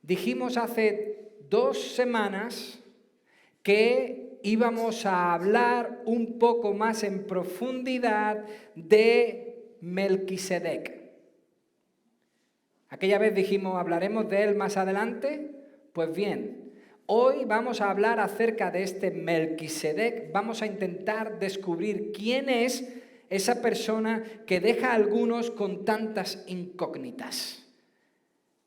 Dijimos hace 2 semanas que íbamos a hablar un poco más en profundidad de Melquisedec. Aquella vez dijimos, ¿hablaremos de él más adelante? Pues bien, hoy vamos a hablar acerca de este Melquisedec. Vamos a intentar descubrir quién es esa persona que deja a algunos con tantas incógnitas.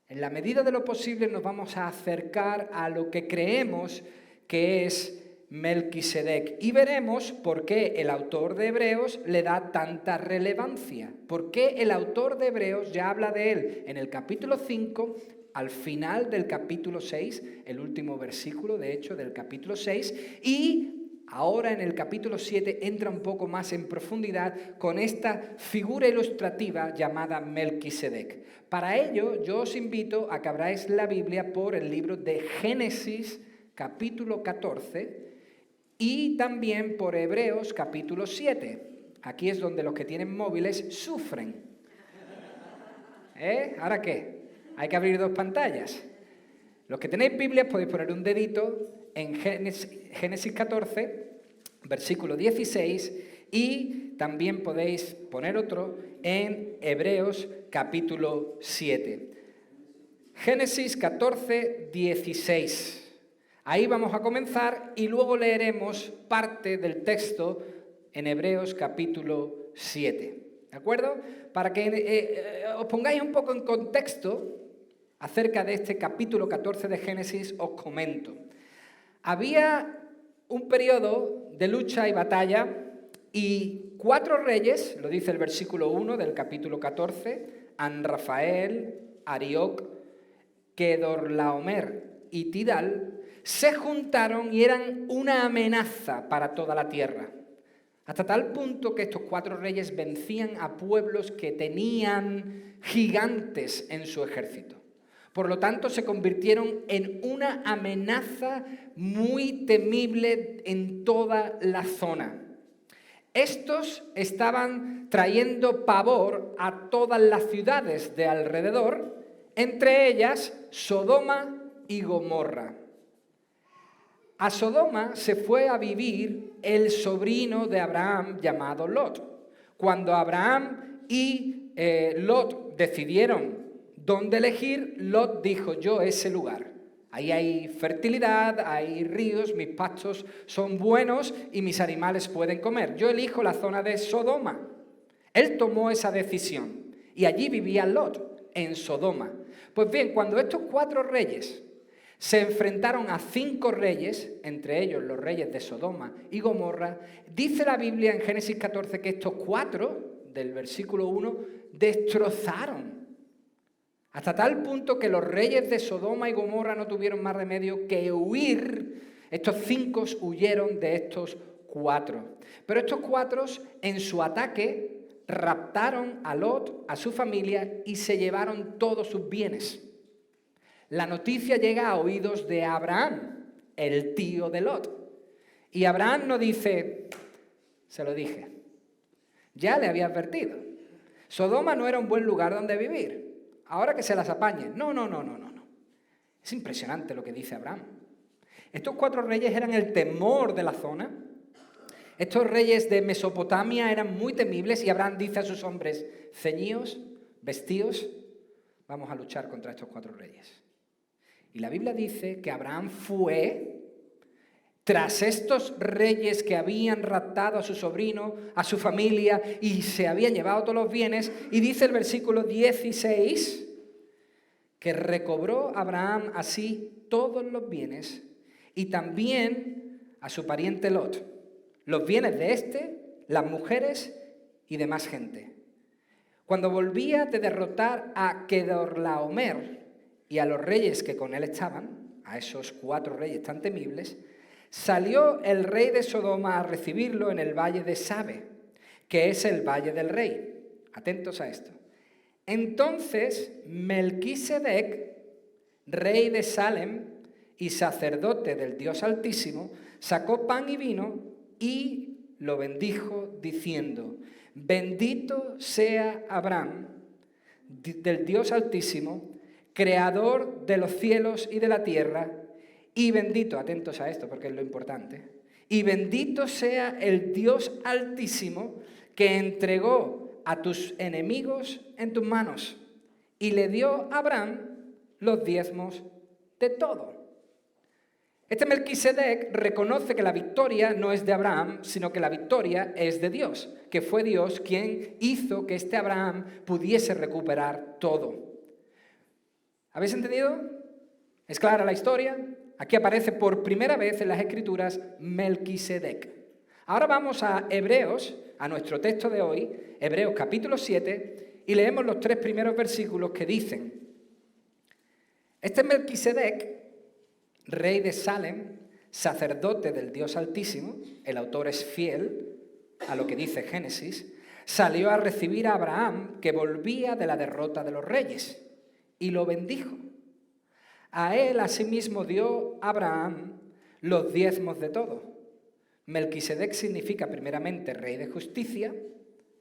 En la medida de lo posible nos vamos a acercar a lo que creemos que es Melquisedec y veremos por qué el autor de Hebreos le da tanta relevancia, por qué el autor de Hebreos ya habla de él en el capítulo 5, al final del capítulo 6, el último versículo de hecho del capítulo 6, y ahora en el capítulo 7 entra un poco más en profundidad con esta figura ilustrativa llamada Melquisedec. Para ello yo os invito a que abráis la Biblia por el libro de Génesis capítulo 14 y también por Hebreos capítulo 7. Aquí es donde los que tienen móviles sufren. ¿Ahora qué? Hay que abrir 2 pantallas. Los que tenéis Biblias podéis poner un dedito en Génesis 14, versículo 16, y también podéis poner otro en Hebreos capítulo 7. Génesis 14, 16. Ahí vamos a comenzar y luego leeremos parte del texto en Hebreos capítulo 7. ¿De acuerdo? Para que os pongáis un poco en contexto acerca de este capítulo 14 de Génesis, os comento. Había un periodo de lucha y batalla y 4 reyes, lo dice el versículo 1 del capítulo 14, Anrafael, Arioc, Kedorlaomer y Tidal, se juntaron y eran una amenaza para toda la tierra. Hasta tal punto que estos 4 reyes vencían a pueblos que tenían gigantes en su ejército. Por lo tanto, se convirtieron en una amenaza muy temible en toda la zona. Estos estaban trayendo pavor a todas las ciudades de alrededor, entre ellas Sodoma y Gomorra. A Sodoma se fue a vivir el sobrino de Abraham llamado Lot. Cuando Abraham y Lot decidieron dónde elegir, Lot dijo, yo ese lugar. Ahí hay fertilidad, hay ríos, mis pastos son buenos y mis animales pueden comer. Yo elijo la zona de Sodoma. Él tomó esa decisión y allí vivía Lot, en Sodoma. Pues bien, cuando estos 4 reyes se enfrentaron a 5 reyes, entre ellos los reyes de Sodoma y Gomorra, dice la Biblia en Génesis 14 que estos 4, del versículo 1, destrozaron. Hasta tal punto que los reyes de Sodoma y Gomorra no tuvieron más remedio que huir. Estos 5 huyeron de estos 4. Pero estos 4 en su ataque raptaron a Lot, a su familia y se llevaron todos sus bienes. La noticia llega a oídos de Abraham, el tío de Lot. Y Abraham no dice, se lo dije, ya le había advertido. Sodoma no era un buen lugar donde vivir. Ahora que se las apañen. No. Es impresionante lo que dice Abraham. Estos 4 reyes eran el temor de la zona. Estos reyes de Mesopotamia eran muy temibles y Abraham dice a sus hombres, ceñíos, vestíos, vamos a luchar contra estos 4 reyes. Y la Biblia dice que Abraham fue tras estos reyes que habían raptado a su sobrino, a su familia y se habían llevado todos los bienes. Y dice el versículo 16 que recobró Abraham así todos los bienes y también a su pariente Lot, los bienes de este, las mujeres y demás gente. Cuando volvía de derrotar a Kedorlaomer y a los reyes que con él estaban, a esos 4 reyes tan temibles, salió el rey de Sodoma a recibirlo en el valle de Sabe, que es el valle del rey. Atentos a esto. Entonces Melquisedec, rey de Salem y sacerdote del Dios Altísimo, sacó pan y vino y lo bendijo diciendo, bendito sea Abraham del Dios Altísimo, creador de los cielos y de la tierra, y bendito, atentos a esto porque es lo importante, y bendito sea el Dios Altísimo que entregó a tus enemigos en tus manos y le dio a Abraham los diezmos de todo. Este Melquisedec reconoce que la victoria no es de Abraham, sino que la victoria es de Dios, que fue Dios quien hizo que este Abraham pudiese recuperar todo. ¿Habéis entendido? ¿Es clara la historia? Aquí aparece por primera vez en las Escrituras Melquisedec. Ahora vamos a Hebreos, a nuestro texto de hoy, Hebreos capítulo 7, y leemos los 3 primeros versículos que dicen: este Melquisedec, rey de Salem, sacerdote del Dios Altísimo, el autor es fiel a lo que dice Génesis, salió a recibir a Abraham, que volvía de la derrota de los reyes, y lo bendijo. A él asimismo dio Abraham los diezmos de todo. Melquisedec significa primeramente rey de justicia,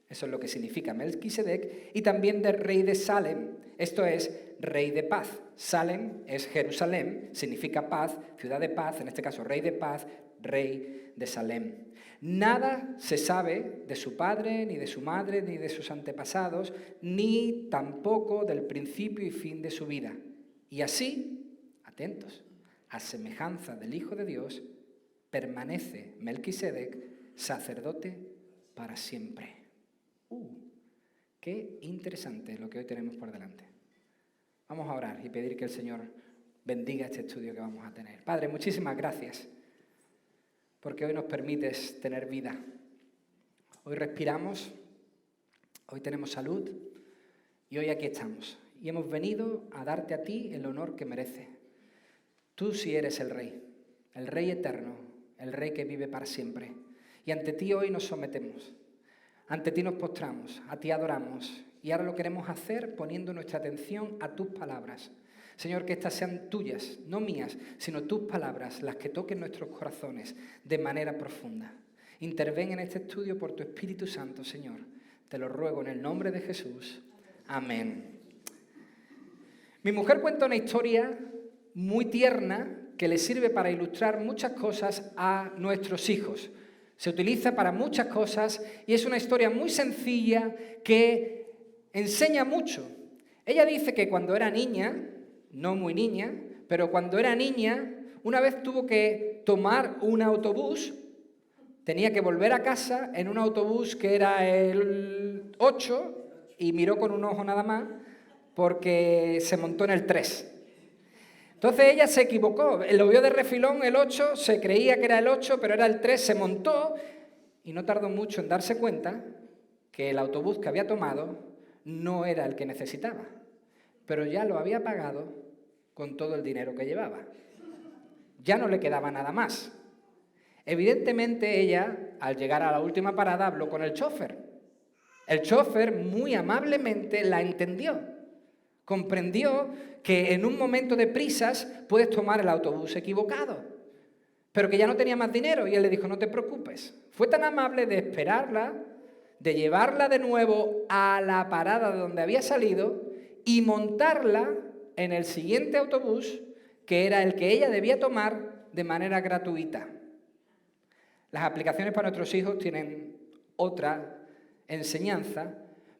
eso es lo que significa Melquisedec, y también de rey de Salem, esto es rey de paz. Salem es Jerusalén, significa paz, ciudad de paz, en este caso rey de paz, rey de Salem. Nada se sabe de su padre, ni de su madre, ni de sus antepasados, ni tampoco del principio y fin de su vida. Y así, atentos, a semejanza del Hijo de Dios, permanece Melquisedec sacerdote para siempre. Qué interesante lo que hoy tenemos por delante. Vamos a orar y pedir que el Señor bendiga este estudio que vamos a tener. Padre, muchísimas gracias, porque hoy nos permites tener vida. Hoy respiramos, hoy tenemos salud y hoy aquí estamos. Y hemos venido a darte a ti el honor que merece. Tú sí eres el Rey eterno, el Rey que vive para siempre. Y ante ti hoy nos sometemos, ante ti nos postramos, a ti adoramos. Y ahora lo queremos hacer poniendo nuestra atención a tus palabras. Señor, que estas sean tuyas, no mías, sino tus palabras, las que toquen nuestros corazones de manera profunda. Interven en este estudio por tu Espíritu Santo, Señor. Te lo ruego en el nombre de Jesús. Amén. Mi mujer cuenta una historia muy tierna que le sirve para ilustrar muchas cosas a nuestros hijos. Se utiliza para muchas cosas y es una historia muy sencilla que enseña mucho. Ella dice que cuando era niña, no muy niña, pero cuando era niña, una vez tuvo que tomar un autobús, tenía que volver a casa en un autobús que era el 8 y miró con un ojo nada más porque se montó en el 3. Entonces ella se equivocó, lo vio de refilón el 8, se creía que era el 8, pero era el 3, se montó y no tardó mucho en darse cuenta que el autobús que había tomado no era el que necesitaba, pero ya lo había pagado con todo el dinero que llevaba. Ya no le quedaba nada más. Evidentemente ella, al llegar a la última parada, habló con el chofer. El chofer muy amablemente la entendió. Comprendió que en un momento de prisas puedes tomar el autobús equivocado, pero que ya no tenía más dinero y él le dijo, no te preocupes. Fue tan amable de esperarla, de llevarla de nuevo a la parada de donde había salido y montarla en el siguiente autobús, que era el que ella debía tomar de manera gratuita. Las aplicaciones para nuestros hijos tienen otra enseñanza,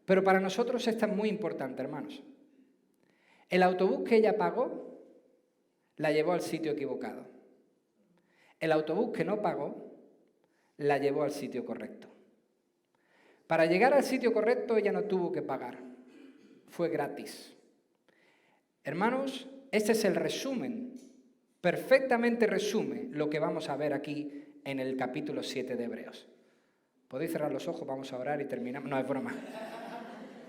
pero para nosotros esta es muy importante, hermanos. El autobús que ella pagó la llevó al sitio equivocado. El autobús que no pagó la llevó al sitio correcto. Para llegar al sitio correcto ella no tuvo que pagar. Fue gratis. Hermanos, este es el resumen, perfectamente resume lo que vamos a ver aquí en el capítulo 7 de Hebreos. Podéis cerrar los ojos, vamos a orar y terminamos. No, es broma.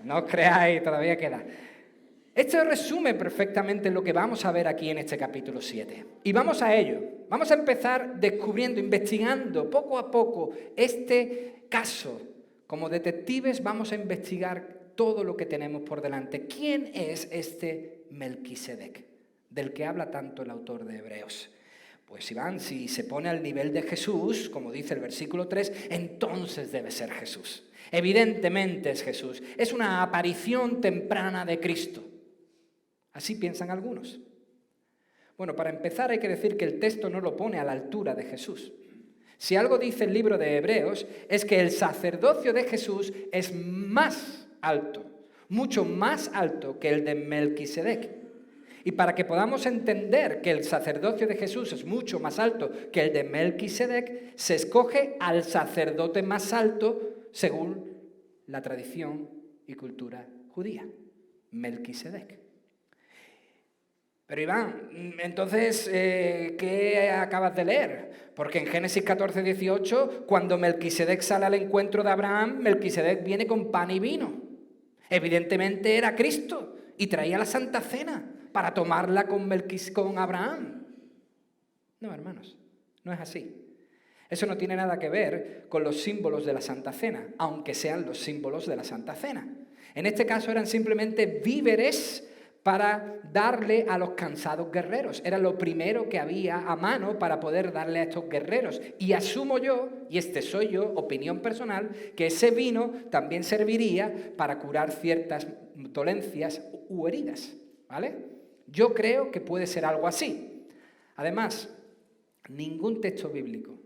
No os creáis, todavía queda. Esto resume perfectamente lo que vamos a ver aquí en este capítulo 7. Y vamos a ello. Vamos a empezar descubriendo, investigando poco a poco este caso. Como detectives vamos a investigar todo lo que tenemos por delante. ¿Quién es este Melquisedec, del que habla tanto el autor de Hebreos? Pues si se pone al nivel de Jesús, como dice el versículo 3, entonces debe ser Jesús. Evidentemente es Jesús. Es una aparición temprana de Cristo. Así piensan algunos. Bueno, para empezar hay que decir que el texto no lo pone a la altura de Jesús. Si algo dice el libro de Hebreos es que el sacerdocio de Jesús es más alto, mucho más alto que el de Melquisedec. Y para que podamos entender que el sacerdocio de Jesús es mucho más alto que el de Melquisedec, se escoge al sacerdote más alto según la tradición y cultura judía, Melquisedec. Pero Iván, entonces, ¿qué acabas de leer? Porque en Génesis 14, 18, cuando Melquisedec sale al encuentro de Abraham, Melquisedec viene con pan y vino. Evidentemente era Cristo y traía la Santa Cena para tomarla con Abraham. No, hermanos, no es así. Eso no tiene nada que ver con los símbolos de la Santa Cena, aunque sean los símbolos de la Santa Cena. En este caso eran simplemente víveres para darle a los cansados guerreros. Era lo primero que había a mano para poder darle a estos guerreros. Y asumo yo, y este soy yo, opinión personal, que ese vino también serviría para curar ciertas dolencias u heridas, ¿vale? Yo creo que puede ser algo así. Además, ningún texto bíblico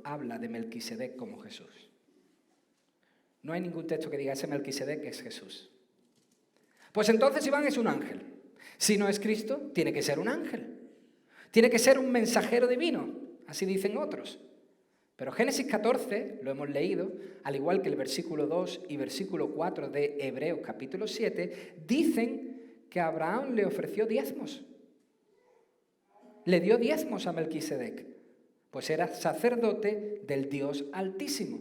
habla de Melquisedec como Jesús. No hay ningún texto que diga ese Melquisedec es Jesús. Pues entonces Iván es un ángel. Si no es Cristo, tiene que ser un ángel. Tiene que ser un mensajero divino, así dicen otros. Pero Génesis 14, lo hemos leído, al igual que el versículo 2 y versículo 4 de Hebreos capítulo 7, dicen que Abraham le ofreció diezmos. Le dio diezmos a Melquisedec, pues era sacerdote del Dios Altísimo.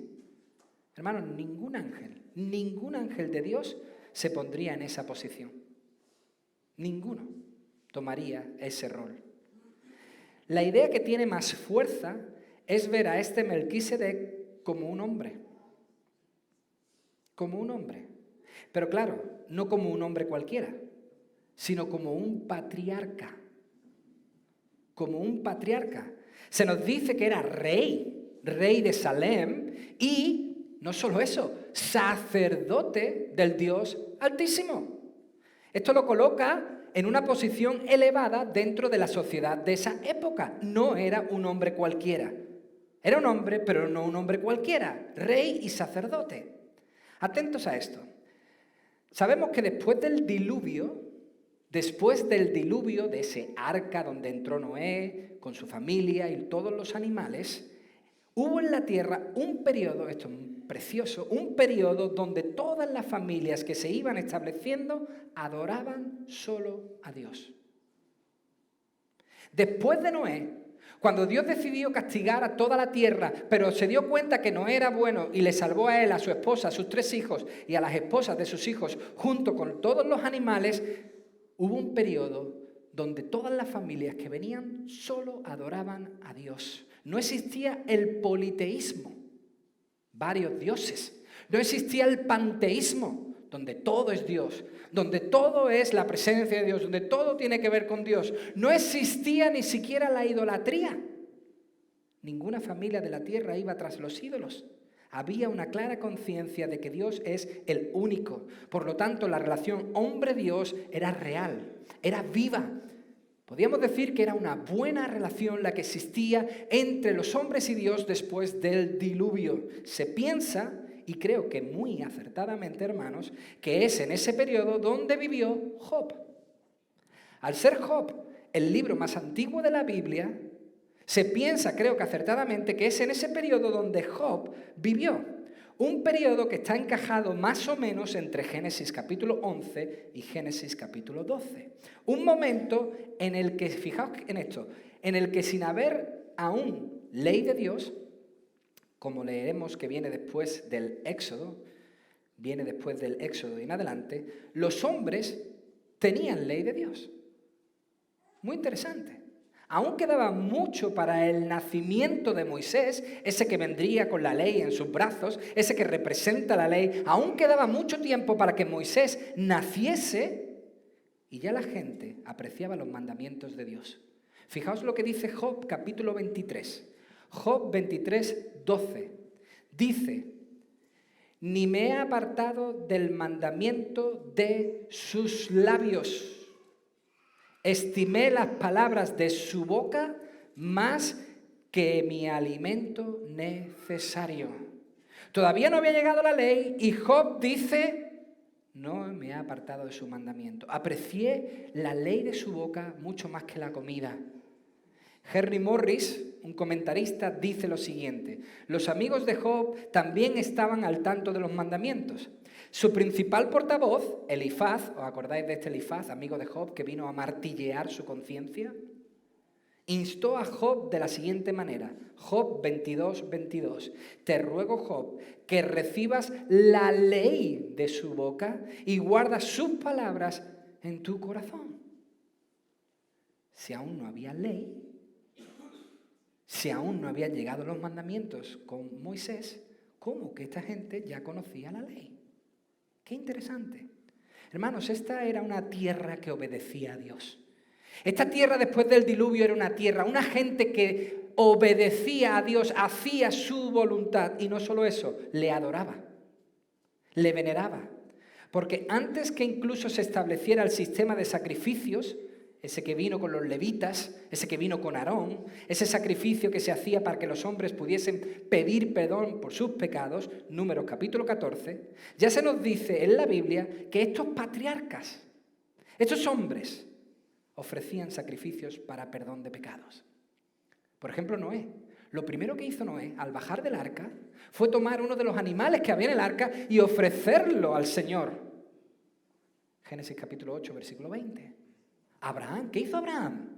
Hermanos, ningún ángel de Dios se pondría en esa posición. Ninguno tomaría ese rol. La idea que tiene más fuerza es ver a este Melquisedec como un hombre. Como un hombre. Pero claro, no como un hombre cualquiera, sino como un patriarca. Como un patriarca. Se nos dice que era rey de Salem y, no solo eso, sacerdote del Dios Altísimo. Esto lo coloca en una posición elevada dentro de la sociedad de esa época. No era un hombre cualquiera. Era un hombre, pero no un hombre cualquiera. Rey y sacerdote. Atentos a esto. Sabemos que después del diluvio de ese arca donde entró Noé con su familia y todos los animales, hubo en la tierra un periodo, esto es precioso, un periodo donde todas las familias que se iban estableciendo adoraban solo a Dios. Después de Noé, cuando Dios decidió castigar a toda la tierra, pero se dio cuenta que Noé era bueno y le salvó a él, a su esposa, a sus 3 hijos y a las esposas de sus hijos, junto con todos los animales, hubo un periodo donde todas las familias que venían solo adoraban a Dios. No existía el politeísmo, varios dioses. No existía el panteísmo, donde todo es Dios, donde todo es la presencia de Dios, donde todo tiene que ver con Dios. No existía ni siquiera la idolatría. Ninguna familia de la tierra iba tras los ídolos. Había una clara conciencia de que Dios es el único. Por lo tanto, la relación hombre-Dios era real, era viva. Podríamos decir que era una buena relación la que existía entre los hombres y Dios después del diluvio. Se piensa, y creo que muy acertadamente, hermanos, que es en ese periodo donde vivió Job. Al ser Job el libro más antiguo de la Biblia, se piensa, creo que acertadamente, que es en ese periodo donde Job vivió. Un periodo que está encajado más o menos entre Génesis capítulo 11 y Génesis capítulo 12. Un momento en el que, fijaos en esto, en el que sin haber aún ley de Dios, como leeremos que viene después del Éxodo y en adelante, los hombres tenían ley de Dios. Muy interesante. Aún quedaba mucho para el nacimiento de Moisés, ese que vendría con la ley en sus brazos, ese que representa la ley. Aún quedaba mucho tiempo para que Moisés naciese y ya la gente apreciaba los mandamientos de Dios. Fijaos lo que dice Job capítulo 23. Job 23, 12. Dice: ni me he apartado del mandamiento de sus labios. Estimé las palabras de su boca más que mi alimento necesario. Todavía no había llegado la ley y Job dice, no me he apartado de su mandamiento. Aprecié la ley de su boca mucho más que la comida. Henry Morris, un comentarista, dice lo siguiente: los amigos de Job también estaban al tanto de los mandamientos. Su principal portavoz, Elifaz, ¿os acordáis de este Elifaz, amigo de Job, que vino a martillear su conciencia? Instó a Job de la siguiente manera, Job 22:22. Te ruego, Job, que recibas la ley de su boca y guardas sus palabras en tu corazón. Si aún no había ley, si aún no habían llegado los mandamientos con Moisés, ¿cómo que esta gente ya conocía la ley? Qué interesante. Hermanos, esta era una tierra que obedecía a Dios. Esta tierra después del diluvio era una tierra, una gente que obedecía a Dios, hacía su voluntad y no solo eso, le adoraba, le veneraba. Porque antes que incluso se estableciera el sistema de sacrificios, ese que vino con los levitas, ese que vino con Aarón, ese sacrificio que se hacía para que los hombres pudiesen pedir perdón por sus pecados, Números capítulo 14, ya se nos dice en la Biblia que estos patriarcas, estos hombres, ofrecían sacrificios para perdón de pecados. Por ejemplo, Noé. Lo primero que hizo Noé al bajar del arca fue tomar uno de los animales que había en el arca y ofrecerlo al Señor. Génesis capítulo 8, versículo 20. Abraham, ¿qué hizo Abraham?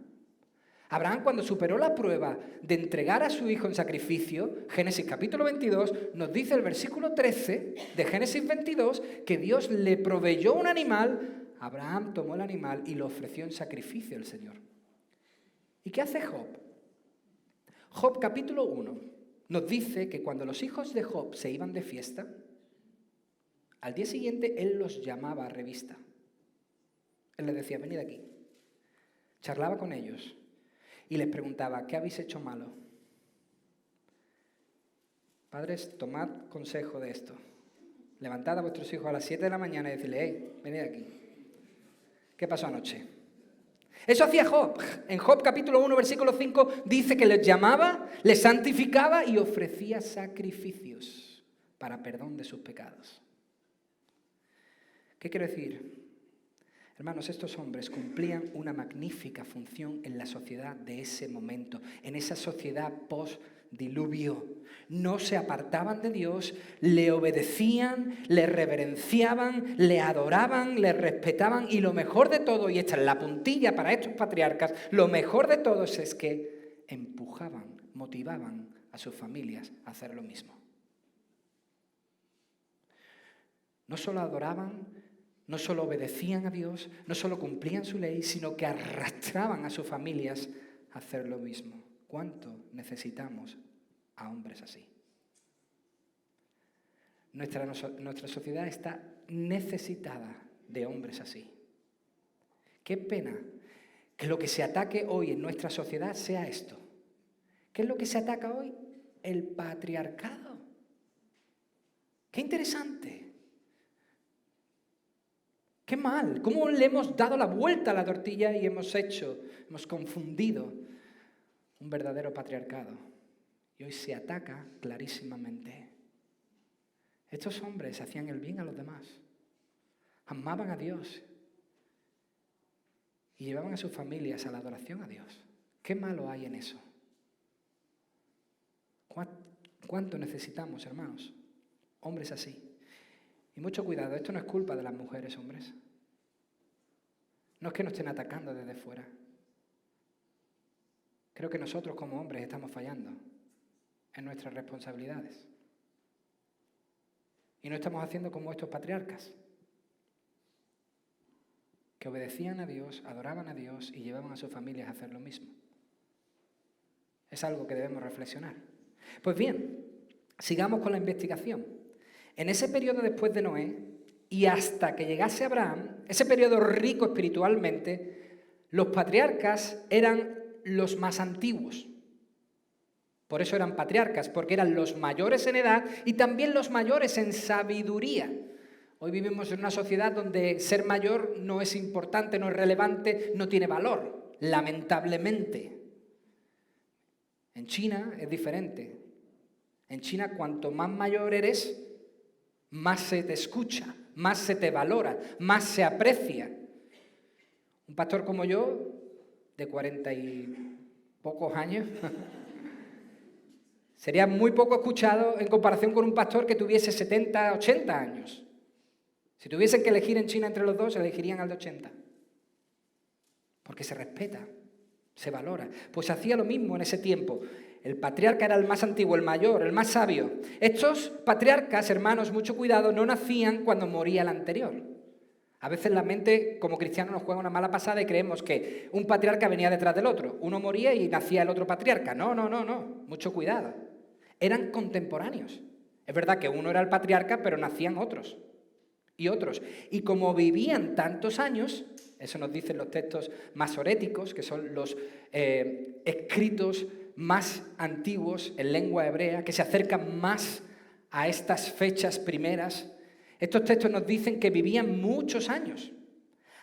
Abraham, cuando superó la prueba de entregar a su hijo en sacrificio, Génesis capítulo 22, nos dice el versículo 13 de Génesis 22 que Dios le proveyó un animal. Abraham tomó el animal y lo ofreció en sacrificio al Señor. ¿Y qué hace Job? Job capítulo 1 nos dice que cuando los hijos de Job se iban de fiesta, al día siguiente él los llamaba a revista. Él les decía, venid aquí. Charlaba con ellos y les preguntaba, ¿qué habéis hecho malo? Padres, tomad consejo de esto. Levantad a vuestros hijos a las 7 de la mañana y decidle, hey, venid aquí. ¿Qué pasó anoche? Eso hacía Job. En Job capítulo 1, versículo 5, dice que les llamaba, les santificaba y ofrecía sacrificios para perdón de sus pecados. ¿Qué quiero decir? Hermanos, estos hombres cumplían una magnífica función en la sociedad de ese momento, en esa sociedad post-diluvio. No se apartaban de Dios, le obedecían, le reverenciaban, le adoraban, le respetaban y lo mejor de todo, y esta es la puntilla para estos patriarcas, lo mejor de todo es que empujaban, motivaban a sus familias a hacer lo mismo. No solo adoraban, no solo obedecían a Dios, no solo cumplían su ley, sino que arrastraban a sus familias a hacer lo mismo. ¿Cuánto necesitamos a hombres así? Nuestra sociedad está necesitada de hombres así. Qué pena que lo que se ataque hoy en nuestra sociedad sea esto. ¿Qué es lo que se ataca hoy? El patriarcado. Qué interesante. Qué mal, cómo le hemos dado la vuelta a la tortilla y hemos confundido un verdadero patriarcado. Y hoy se ataca clarísimamente. Estos hombres hacían el bien a los demás, amaban a Dios y llevaban a sus familias a la adoración a Dios. ¿Qué malo hay en eso? ¿Cuánto necesitamos, hermanos? Hombres así. Y mucho cuidado, esto no es culpa de las mujeres, hombres. No es que nos estén atacando desde fuera. Creo que nosotros como hombres estamos fallando en nuestras responsabilidades. Y no estamos haciendo como estos patriarcas, que obedecían a Dios, adoraban a Dios y llevaban a sus familias a hacer lo mismo. Es algo que debemos reflexionar. Pues bien, sigamos con la investigación. En ese periodo después de Noé y hasta que llegase Abraham, ese periodo rico espiritualmente, los patriarcas eran los más antiguos. Por eso eran patriarcas, porque eran los mayores en edad y también los mayores en sabiduría. Hoy vivimos en una sociedad donde ser mayor no es importante, no es relevante, no tiene valor, lamentablemente. En China es diferente. En China, cuanto más mayor eres, más se te escucha, más se te valora, más se aprecia. Un pastor como yo, de 40 y pocos años, sería muy poco escuchado en comparación con un pastor que tuviese 70, 80 años. Si tuviesen que elegir en China entre los dos, elegirían al de 80. Porque se respeta, se valora. Pues hacía lo mismo en ese tiempo. El patriarca era el más antiguo, el mayor, el más sabio. Estos patriarcas, hermanos, mucho cuidado, no nacían cuando moría el anterior. A veces la mente, como cristianos, nos juega una mala pasada y creemos que un patriarca venía detrás del otro. Uno moría y nacía el otro patriarca. No. Mucho cuidado. Eran contemporáneos. Es verdad que uno era el patriarca, pero nacían otros. Y otros. Y como vivían tantos años, eso nos dicen los textos masoréticos, que son los escritos más antiguos en lengua hebrea, que se acercan más a estas fechas primeras. Estos textos nos dicen que vivían muchos años.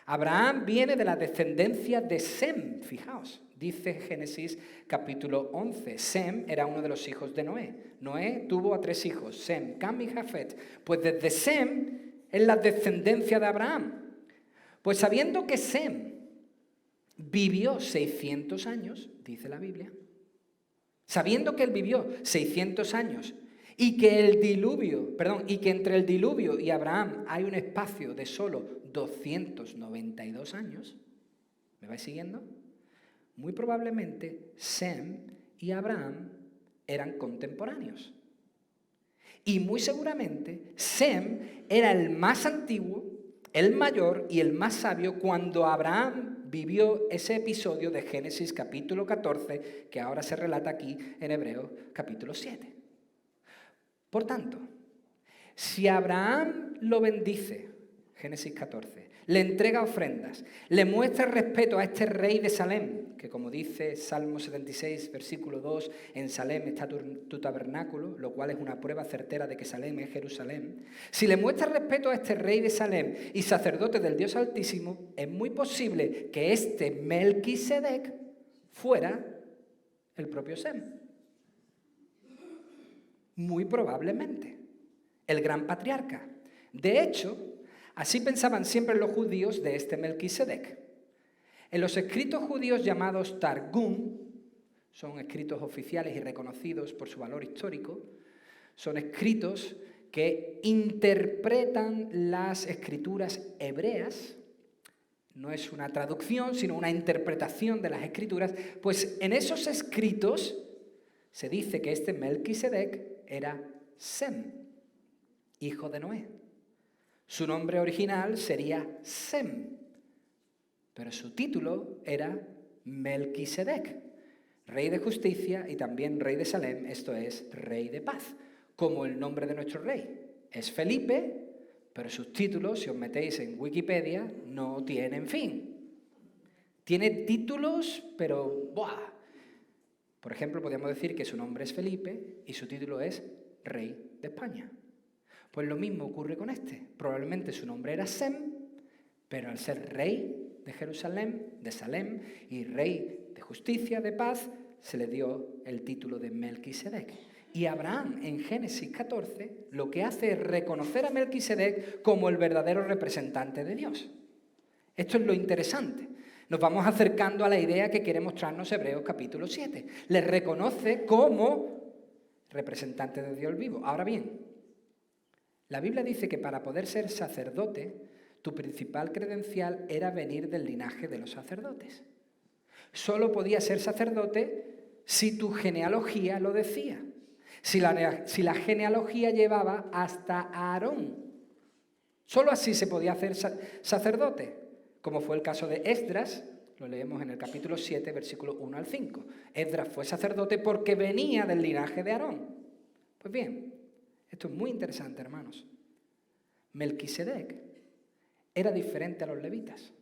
Abraham viene de la descendencia de Sem, fijaos, dice Génesis capítulo 11. Sem era uno de los hijos de Noé. Noé tuvo a 3 hijos, Sem, Cam y Jafet. Pues desde Sem es la descendencia de Abraham. Pues sabiendo que Sem vivió 600 años, dice la Biblia, sabiendo que él vivió 600 años y que entre el diluvio y Abraham hay un espacio de solo 292 años, ¿me vais siguiendo? Muy probablemente Sem y Abraham eran contemporáneos. Y muy seguramente Sem era el más antiguo, el mayor y el más sabio cuando Abraham vivió ese episodio de Génesis capítulo 14 que ahora se relata aquí en Hebreos capítulo 7. Por tanto, si Abraham lo bendice, Génesis 14, le entrega ofrendas, le muestra respeto a este rey de Salem, que como dice Salmo 76, versículo 2, en Salem está tu tabernáculo, lo cual es una prueba certera de que Salem es Jerusalén. Si le muestra respeto a este rey de Salem y sacerdote del Dios Altísimo, es muy posible que este Melquisedec fuera el propio Sem. Muy probablemente, el gran patriarca. De hecho, así pensaban siempre los judíos de este Melquisedec. En los escritos judíos llamados Targum, son escritos oficiales y reconocidos por su valor histórico, son escritos que interpretan las escrituras hebreas, no es una traducción, sino una interpretación de las escrituras, pues en esos escritos se dice que este Melquisedec era Sem, hijo de Noé. Su nombre original sería Sem, pero su título era Melquisedec, rey de justicia y también rey de Salem, esto es, rey de paz, como el nombre de nuestro rey. Es Felipe, pero sus títulos, si os metéis en Wikipedia, no tienen fin. Tiene títulos, pero ¡buah! Por ejemplo, podríamos decir que su nombre es Felipe y su título es rey de España. Pues lo mismo ocurre con este. Probablemente su nombre era Sem, pero al ser rey de Jerusalén, de Salem, y rey de justicia, de paz, se le dio el título de Melquisedec. Y Abraham, en Génesis 14, lo que hace es reconocer a Melquisedec como el verdadero representante de Dios. Esto es lo interesante. Nos vamos acercando a la idea que quiere mostrarnos Hebreos capítulo 7. Le reconoce como representante de Dios vivo. Ahora bien, la Biblia dice que para poder ser sacerdote, tu principal credencial era venir del linaje de los sacerdotes. Solo podías ser sacerdote si tu genealogía lo decía. Si la genealogía llevaba hasta Aarón. Solo así se podía hacer sacerdote, como fue el caso de Esdras, lo leemos en el capítulo 7, versículos 1 al 5. Esdras fue sacerdote porque venía del linaje de Aarón. Pues bien, esto es muy interesante, hermanos. Melquisedec era diferente a los levitas.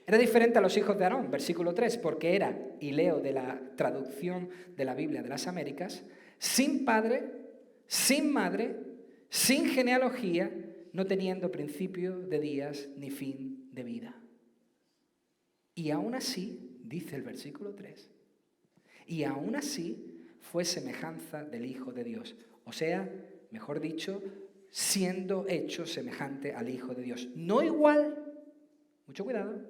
Era diferente a los hijos de Aarón, versículo 3, porque era, y leo de la traducción de la Biblia de las Américas, sin padre, sin madre, sin genealogía, no teniendo principio de días ni fin de vida. Y aún así, dice el versículo 3, y aún así fue semejanza del Hijo de Dios. O sea, mejor dicho, siendo hecho semejante al Hijo de Dios. No igual, mucho cuidado,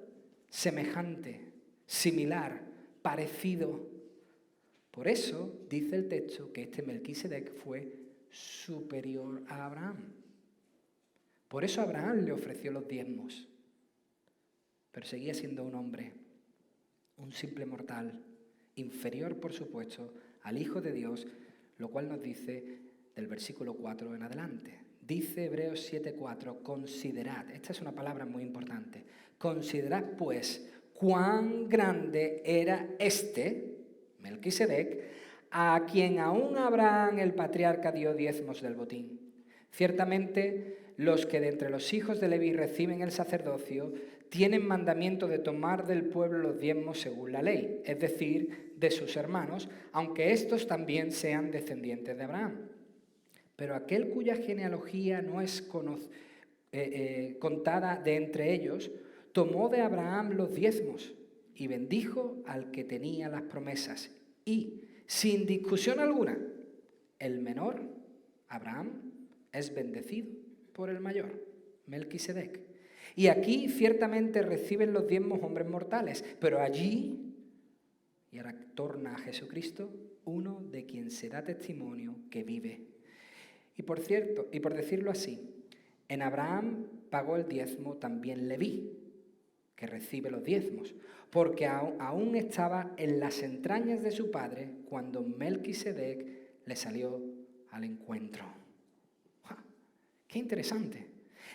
semejante, similar, parecido. Por eso dice el texto que este Melquisedec fue superior a Abraham. Por eso Abraham le ofreció los diezmos. Pero seguía siendo un hombre, un simple mortal, inferior, por supuesto, al Hijo de Dios, lo cual nos dice del versículo 4 en adelante. Dice Hebreos 7:4, considerad, esta es una palabra muy importante, considerad pues cuán grande era este, Melquisedec, a quien aún Abraham el patriarca dio diezmos del botín. Ciertamente, los que de entre los hijos de Leví reciben el sacerdocio tienen mandamiento de tomar del pueblo los diezmos según la ley, es decir, de sus hermanos, aunque estos también sean descendientes de Abraham. Pero aquel cuya genealogía no es contada de entre ellos, tomó de Abraham los diezmos y bendijo al que tenía las promesas. Y, sin discusión alguna, el menor, Abraham, es bendecido por el mayor, Melquisedec. Y aquí ciertamente reciben los diezmos hombres mortales, pero allí, y ahora torna a Jesucristo, uno de quien se da testimonio que vive. Y por cierto, y por decirlo así, en Abraham pagó el diezmo también Leví, que recibe los diezmos, porque aún estaba en las entrañas de su padre cuando Melquisedec le salió al encuentro. ¡Qué interesante!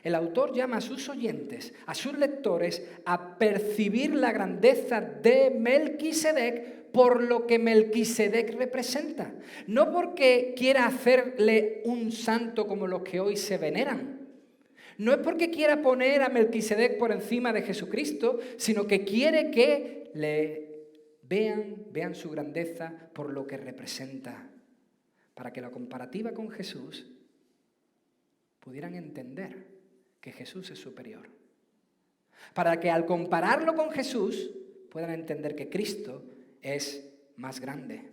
El autor llama a sus oyentes, a sus lectores, a percibir la grandeza de Melquisedec por lo que Melquisedec representa. No porque quiera hacerle un santo como los que hoy se veneran. No es porque quiera poner a Melquisedec por encima de Jesucristo, sino que quiere que le vean su grandeza por lo que representa. Para que la comparativa con Jesús pudieran entender que Jesús es superior. Para que al compararlo con Jesús puedan entender que Cristo es más grande.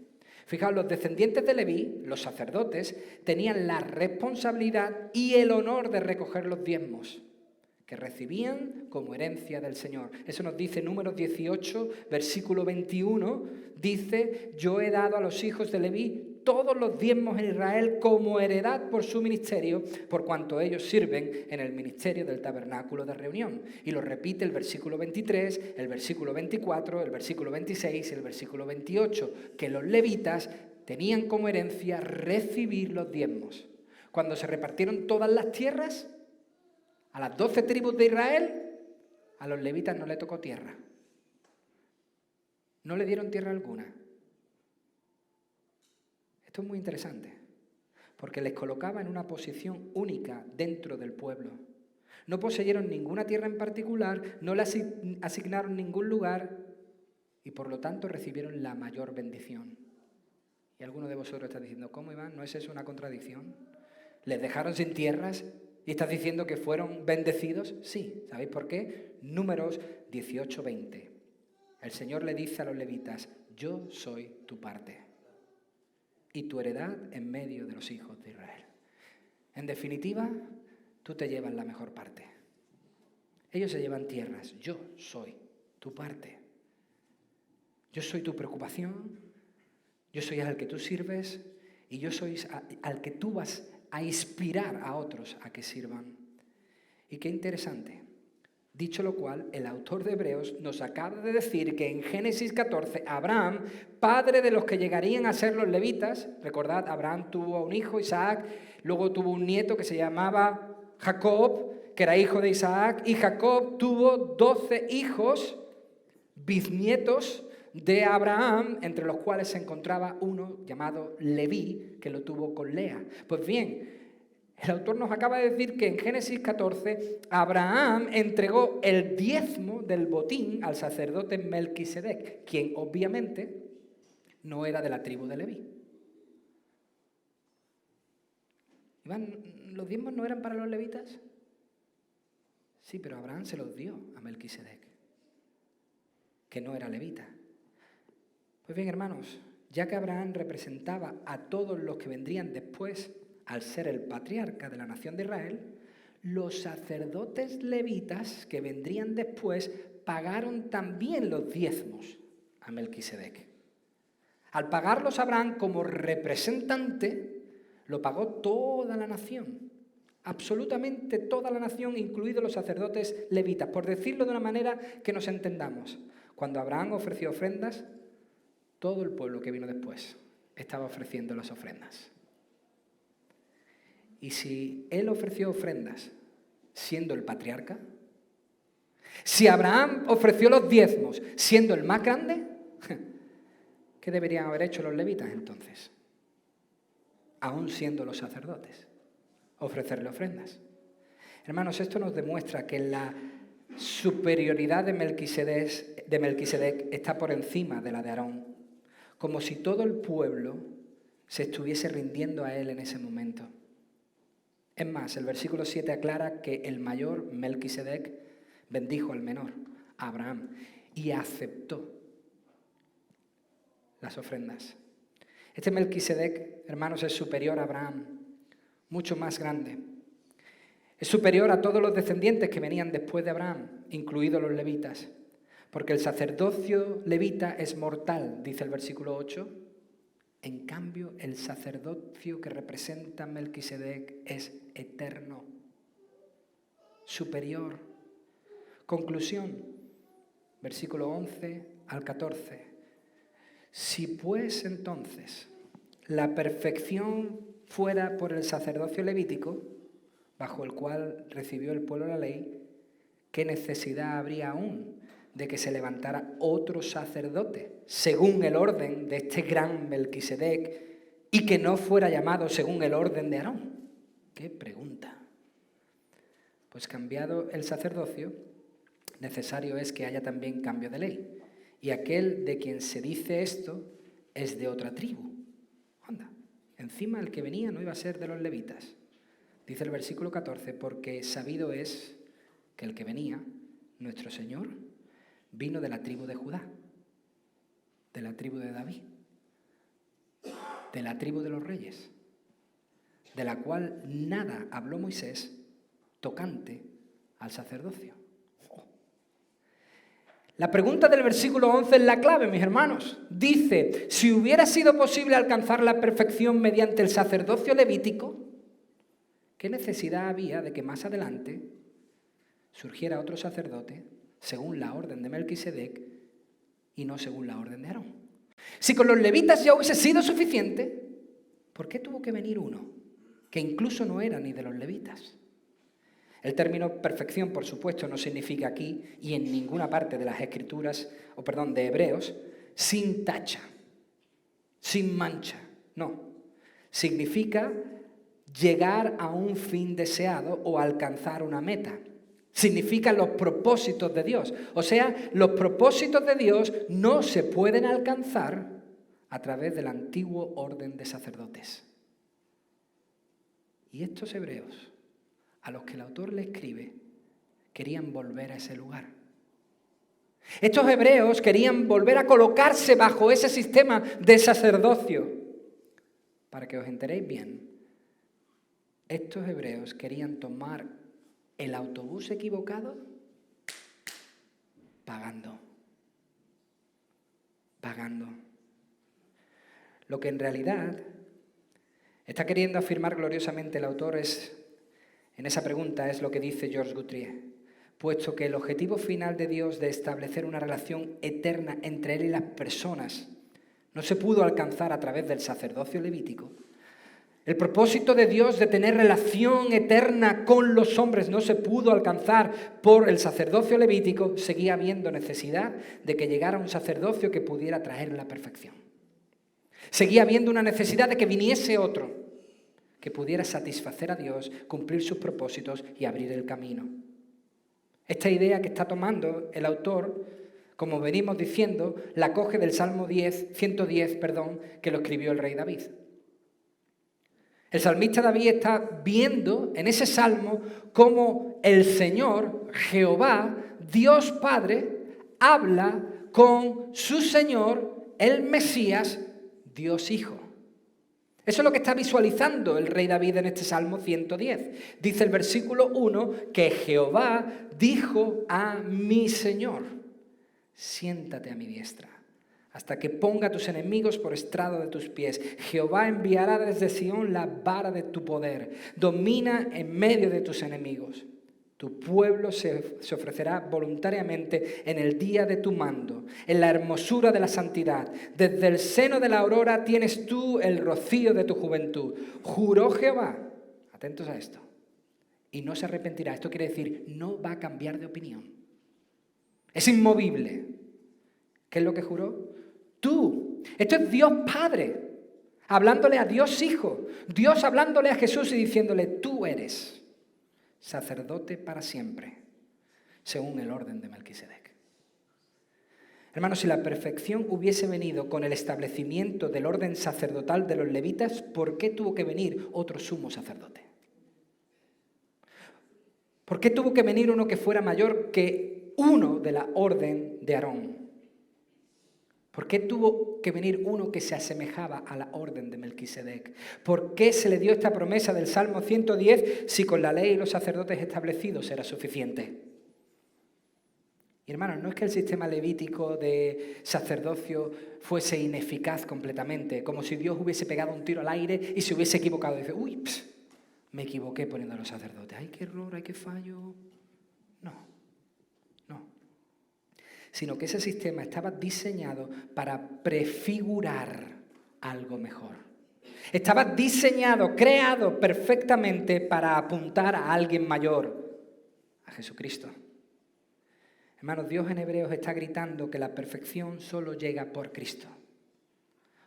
Fijaos, los descendientes de Leví, los sacerdotes, tenían la responsabilidad y el honor de recoger los diezmos que recibían como herencia del Señor. Eso nos dice Números 18, versículo 21, dice, yo he dado a los hijos de Leví todos los diezmos en Israel como heredad por su ministerio, por cuanto ellos sirven en el ministerio del tabernáculo de reunión. Y lo repite el versículo 23, el versículo 24, el versículo 26 y el versículo 28, que los levitas tenían como herencia recibir los diezmos. Cuando se repartieron todas las tierras, a las 12 tribus de Israel, a los levitas no le tocó tierra. No le dieron tierra alguna. Esto es muy interesante, porque les colocaba en una posición única dentro del pueblo. No poseyeron ninguna tierra en particular, no le asignaron ningún lugar y por lo tanto recibieron la mayor bendición. Y alguno de vosotros está diciendo, ¿cómo, Iván? ¿No es eso una contradicción? ¿Les dejaron sin tierras y estás diciendo que fueron bendecidos? Sí, ¿sabéis por qué? Números 18:20. El Señor le dice a los levitas, yo soy tu parte y tu heredad en medio de los hijos de Israel. En definitiva, tú te llevas la mejor parte. Ellos se llevan tierras, yo soy tu parte. Yo soy tu preocupación, yo soy al que tú sirves y yo soy al que tú vas a inspirar a otros a que sirvan. Y qué interesante. Dicho lo cual, el autor de Hebreos nos acaba de decir que en Génesis 14, Abraham, padre de los que llegarían a ser los levitas, recordad, Abraham tuvo un hijo, Isaac, luego tuvo un nieto que se llamaba Jacob, que era hijo de Isaac, y Jacob tuvo 12 hijos, bisnietos de Abraham, entre los cuales se encontraba uno llamado Leví, que lo tuvo con Lea. Pues bien, El autor nos acaba de decir que en Génesis 14 Abraham entregó el diezmo del botín al sacerdote Melquisedec, quien obviamente no era de la tribu de Leví. Iván, ¿los diezmos no eran para los levitas? Sí, pero Abraham se los dio a Melquisedec, que no era levita. Pues bien, hermanos, ya que Abraham representaba a todos los que vendrían después, al ser el patriarca de la nación de Israel, los sacerdotes levitas que vendrían después pagaron también los diezmos a Melquisedec. Al pagarlos Abraham como representante, lo pagó toda la nación, absolutamente toda la nación, incluidos los sacerdotes levitas. Por decirlo de una manera que nos entendamos, cuando Abraham ofreció ofrendas, todo el pueblo que vino después estaba ofreciendo las ofrendas. Y si él ofreció ofrendas siendo el patriarca, si Abraham ofreció los diezmos siendo el más grande, ¿qué deberían haber hecho los levitas entonces? Aún siendo los sacerdotes, ofrecerle ofrendas. Hermanos, esto nos demuestra que la superioridad de Melquisedec está por encima de la de Aarón, como si todo el pueblo se estuviese rindiendo a él en ese momento. Es más, el versículo 7 aclara que el mayor, Melquisedec, bendijo al menor, Abraham, y aceptó las ofrendas. Este Melquisedec, hermanos, es superior a Abraham, mucho más grande. Es superior a todos los descendientes que venían después de Abraham, incluidos los levitas, porque el sacerdocio levita es mortal, dice el versículo 8. En cambio, el sacerdocio que representa Melquisedec es eterno, superior. Conclusión, versículo 11 al 14. Si pues entonces la perfección fuera por el sacerdocio levítico, bajo el cual recibió el pueblo la ley, ¿qué necesidad habría aún de que se levantara otro sacerdote, según el orden de este gran Melquisedec, y que no fuera llamado según el orden de Aarón? ¿Qué pregunta? Pues cambiado el sacerdocio, necesario es que haya también cambio de ley. Y aquel de quien se dice esto es de otra tribu. Anda, encima el que venía no iba a ser de los levitas. Dice el versículo 14, porque sabido es que el que venía, nuestro Señor, vino de la tribu de Judá, de la tribu de David, de la tribu de los reyes, de la cual nada habló Moisés tocante al sacerdocio. La pregunta del versículo 11 es la clave, mis hermanos. Dice, si hubiera sido posible alcanzar la perfección mediante el sacerdocio levítico, ¿qué necesidad había de que más adelante surgiera otro sacerdote según la orden de Melquisedec y no según la orden de Aarón? Si con los levitas ya hubiese sido suficiente, ¿por qué tuvo que venir uno que incluso no era ni de los levitas? El término perfección, por supuesto, no significa aquí y en ninguna parte de las escrituras, de Hebreos, sin tacha, sin mancha. No. Significa llegar a un fin deseado o alcanzar una meta. Significa los propósitos de Dios. O sea, los propósitos de Dios no se pueden alcanzar a través del antiguo orden de sacerdotes. Y estos hebreos, a los que el autor le escribe, querían volver a ese lugar. Estos hebreos querían volver a colocarse bajo ese sistema de sacerdocio. Para que os enteréis bien, estos hebreos querían tomar el autobús equivocado pagando. Lo que en realidad está queriendo afirmar gloriosamente el autor en esa pregunta es lo que dice George Guthrie, puesto que el objetivo final de Dios de establecer una relación eterna entre Él y las personas no se pudo alcanzar a través del sacerdocio levítico. El propósito de Dios de tener relación eterna con los hombres no se pudo alcanzar por el sacerdocio levítico. Seguía habiendo necesidad de que llegara un sacerdocio que pudiera traer la perfección. Seguía habiendo una necesidad de que viniese otro que pudiera satisfacer a Dios, cumplir sus propósitos y abrir el camino. Esta idea que está tomando el autor, como venimos diciendo, la coge del Salmo 110, que lo escribió el rey David. El salmista David está viendo en ese salmo cómo el Señor, Jehová, Dios Padre, habla con su Señor, el Mesías, Dios Hijo. Eso es lo que está visualizando el rey David en este Salmo 110. Dice el versículo 1 que Jehová dijo a mi Señor, siéntate a mi diestra, hasta que ponga a tus enemigos por estrado de tus pies. Jehová enviará desde Sión la vara de tu poder. Domina en medio de tus enemigos. Tu pueblo se ofrecerá voluntariamente en el día de tu mando, en la hermosura de la santidad. Desde el seno de la aurora tienes tú el rocío de tu juventud. Juró Jehová, atentos a esto, y no se arrepentirá. Esto quiere decir, no va a cambiar de opinión. Es inmovible. ¿Qué es lo que juró? Tú. Esto es Dios Padre, hablándole a Dios Hijo. Dios hablándole a Jesús y diciéndole, tú eres sacerdote para siempre, según el orden de Melquisedec. Hermanos, si la perfección hubiese venido con el establecimiento del orden sacerdotal de los levitas, ¿por qué tuvo que venir otro sumo sacerdote? ¿Por qué tuvo que venir uno que fuera mayor que uno de la orden de Aarón? ¿Por qué tuvo que venir uno que se asemejaba a la orden de Melquisedec? ¿Por qué se le dio esta promesa del Salmo 110 si con la ley y los sacerdotes establecidos era suficiente? Y hermanos, no es que el sistema levítico de sacerdocio fuese ineficaz completamente, como si Dios hubiese pegado un tiro al aire y se hubiese equivocado. Y dice, me equivoqué poniendo a los sacerdotes. ¡Ay, qué error, ay, qué fallo! No. Sino que ese sistema estaba diseñado para prefigurar algo mejor. Estaba diseñado, creado perfectamente para apuntar a alguien mayor, a Jesucristo. Hermanos, Dios en Hebreos está gritando que la perfección solo llega por Cristo.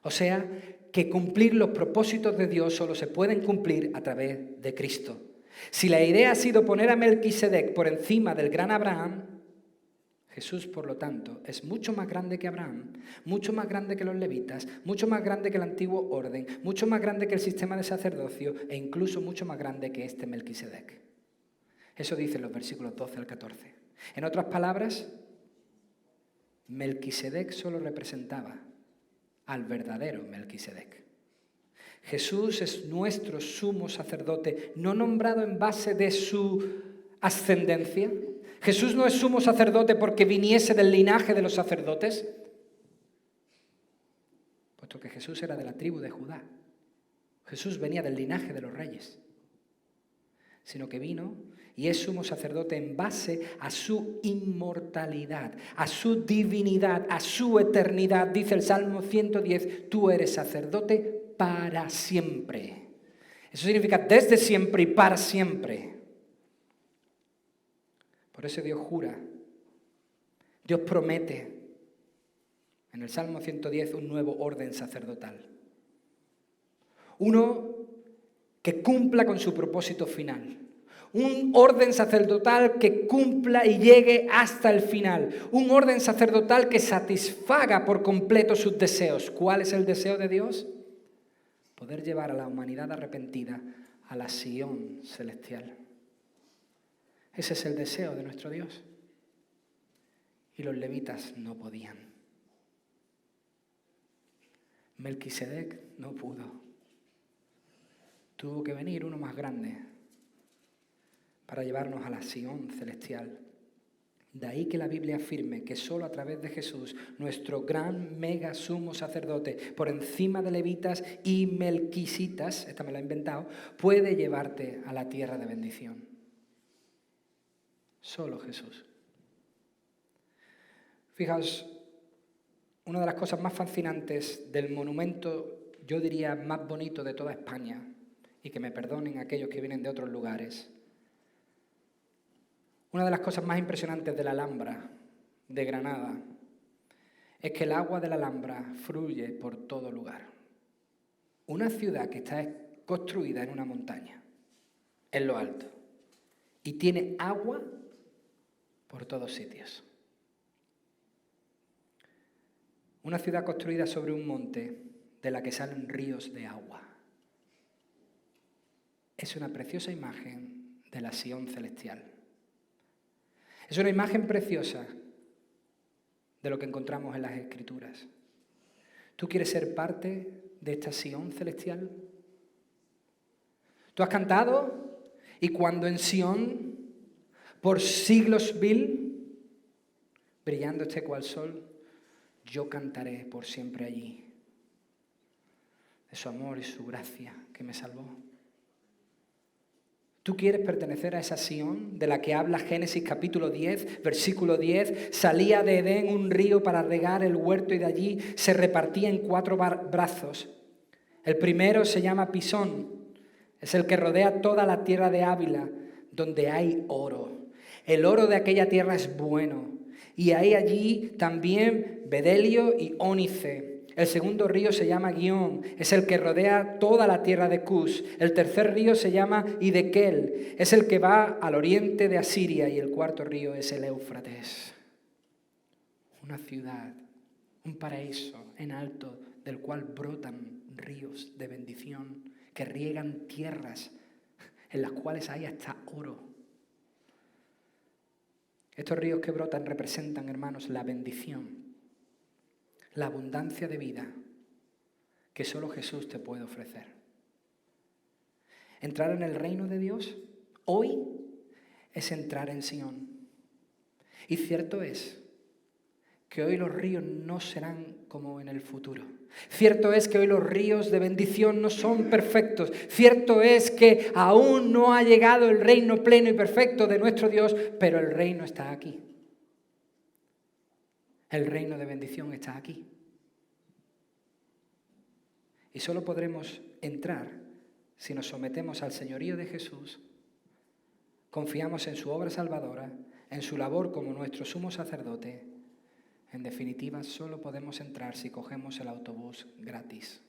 O sea, que cumplir los propósitos de Dios solo se pueden cumplir a través de Cristo. Si la idea ha sido poner a Melquisedec por encima del gran Abraham, Jesús, por lo tanto, es mucho más grande que Abraham, mucho más grande que los levitas, mucho más grande que el antiguo orden, mucho más grande que el sistema de sacerdocio e incluso mucho más grande que este Melquisedec. Eso dicen los versículos 12 al 14. En otras palabras, Melquisedec solo representaba al verdadero Melquisedec. Jesús es nuestro sumo sacerdote, no nombrado en base de su ascendencia. Jesús no es sumo sacerdote porque viniese del linaje de los sacerdotes, puesto que Jesús era de la tribu de Judá. Jesús venía del linaje de los reyes, sino que vino y es sumo sacerdote en base a su inmortalidad, a su divinidad, a su eternidad. Dice el Salmo 110, tú eres sacerdote para siempre. Eso significa desde siempre y para siempre. Por eso Dios jura, Dios promete en el Salmo 110 un nuevo orden sacerdotal. Uno que cumpla con su propósito final. Un orden sacerdotal que cumpla y llegue hasta el final. Un orden sacerdotal que satisfaga por completo sus deseos. ¿Cuál es el deseo de Dios? Poder llevar a la humanidad arrepentida a la Sión celestial. Ese es el deseo de nuestro Dios. Y los levitas no podían. Melquisedec no pudo. Tuvo que venir uno más grande para llevarnos a la Sión celestial. De ahí que la Biblia afirme que solo a través de Jesús, nuestro gran mega sumo sacerdote, por encima de levitas y melquisitas, esta me la he inventado, puede llevarte a la tierra de bendición. Solo Jesús. Fijaos, una de las cosas más fascinantes del monumento, yo diría más bonito de toda España, y que me perdonen aquellos que vienen de otros lugares, una de las cosas más impresionantes de la Alhambra de Granada es que el agua de la Alhambra fluye por todo lugar. Una ciudad que está construida en una montaña, en lo alto, y tiene agua por todos sitios. Una ciudad construida sobre un monte de la que salen ríos de agua. Es una preciosa imagen de la Sión celestial. Es una imagen preciosa de lo que encontramos en las Escrituras. ¿Tú quieres ser parte de esta Sión celestial? ¿Tú has cantado? Y cuando en Sión, por siglos brillando esté cual sol, yo cantaré por siempre allí, de su amor y su gracia que me salvó. ¿Tú quieres pertenecer a esa Sión de la que habla Génesis capítulo 10, versículo 10? Salía de Edén un río para regar el huerto y de allí se repartía en 4 brazos. El primero se llama Pisón, es el que rodea toda la tierra de Ávila, donde hay oro. El oro de aquella tierra es bueno y hay allí también bedelio y ónice. El segundo río se llama Guión, es el que rodea toda la tierra de Cus. El tercer río se llama Hidekel, es el que va al oriente de Asiria. Y el cuarto río es el Éufrates. Una ciudad, un paraíso en alto del cual brotan ríos de bendición que riegan tierras en las cuales hay hasta oro. Estos ríos que brotan representan, hermanos, la bendición, la abundancia de vida que solo Jesús te puede ofrecer. Entrar en el reino de Dios hoy es entrar en Sión. Y cierto es que hoy los ríos no serán como en el futuro. Cierto es que hoy los ríos de bendición no son perfectos. Cierto es que aún no ha llegado el reino pleno y perfecto de nuestro Dios, pero el reino está aquí. El reino de bendición está aquí. Y solo podremos entrar si nos sometemos al señorío de Jesús, confiamos en su obra salvadora, en su labor como nuestro sumo sacerdote. En definitiva, solo podemos entrar si cogemos el autobús gratis.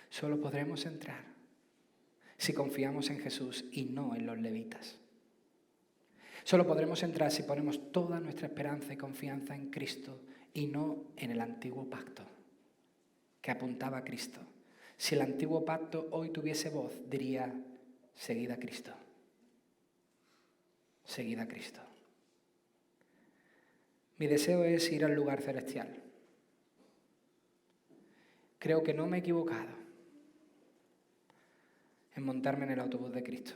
Solo podremos entrar si confiamos en Jesús y no en los levitas. Solo podremos entrar si ponemos toda nuestra esperanza y confianza en Cristo y no en el antiguo pacto que apuntaba a Cristo. Si el antiguo pacto hoy tuviese voz, diría: seguid a Cristo. Seguid a Cristo. Mi deseo es ir al lugar celestial. Creo que no me he equivocado en montarme en el autobús de Cristo.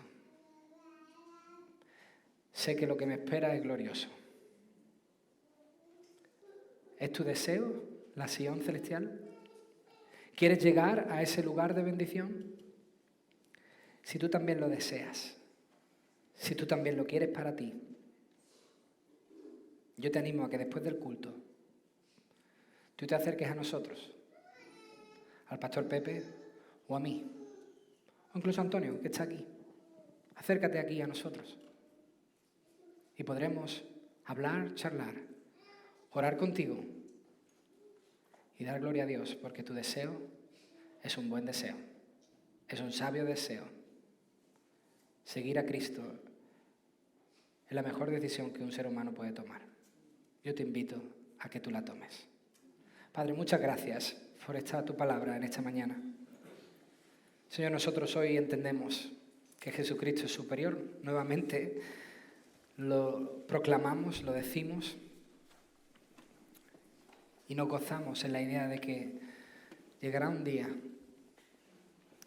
Sé que lo que me espera es glorioso. ¿Es tu deseo la Sión celestial? ¿Quieres llegar a ese lugar de bendición? Si tú también lo deseas, si tú también lo quieres para ti, yo te animo a que después del culto tú te acerques a nosotros, al pastor Pepe o a mí, o incluso a Antonio, que está aquí. Acércate aquí a nosotros y podremos hablar, charlar, orar contigo y dar gloria a Dios, porque tu deseo es un buen deseo, es un sabio deseo. Seguir a Cristo es la mejor decisión que un ser humano puede tomar. Yo te invito a que tú la tomes. Padre, muchas gracias por tu palabra en esta mañana. Señor, nosotros hoy entendemos que Jesucristo es superior. Nuevamente lo proclamamos, lo decimos y nos gozamos en la idea de que llegará un día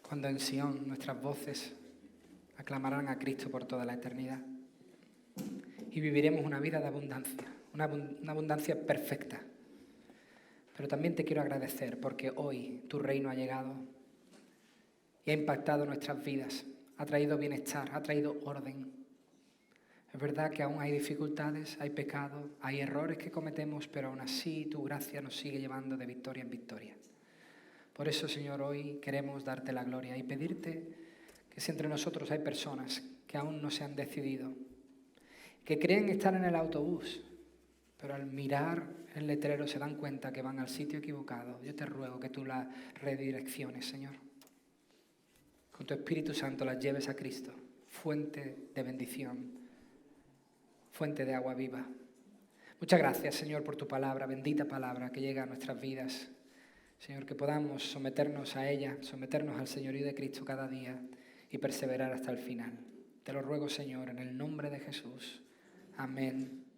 cuando en Sión nuestras voces aclamarán a Cristo por toda la eternidad y viviremos una vida de abundancia, una abundancia perfecta. Pero también te quiero agradecer porque hoy tu reino ha llegado y ha impactado nuestras vidas, ha traído bienestar, ha traído orden. Es verdad que aún hay dificultades, hay pecados, hay errores que cometemos, pero aún así tu gracia nos sigue llevando de victoria en victoria. Por eso, Señor, hoy queremos darte la gloria y pedirte que si entre nosotros hay personas que aún no se han decidido, que creen estar en el autobús, pero al mirar el letrero se dan cuenta que van al sitio equivocado. Yo te ruego que tú las redirecciones, Señor. Con tu Espíritu Santo las lleves a Cristo, fuente de bendición, fuente de agua viva. Muchas gracias, Señor, por tu palabra, bendita palabra que llega a nuestras vidas. Señor, que podamos someternos a ella, someternos al señorío de Cristo cada día y perseverar hasta el final. Te lo ruego, Señor, en el nombre de Jesús. Amén.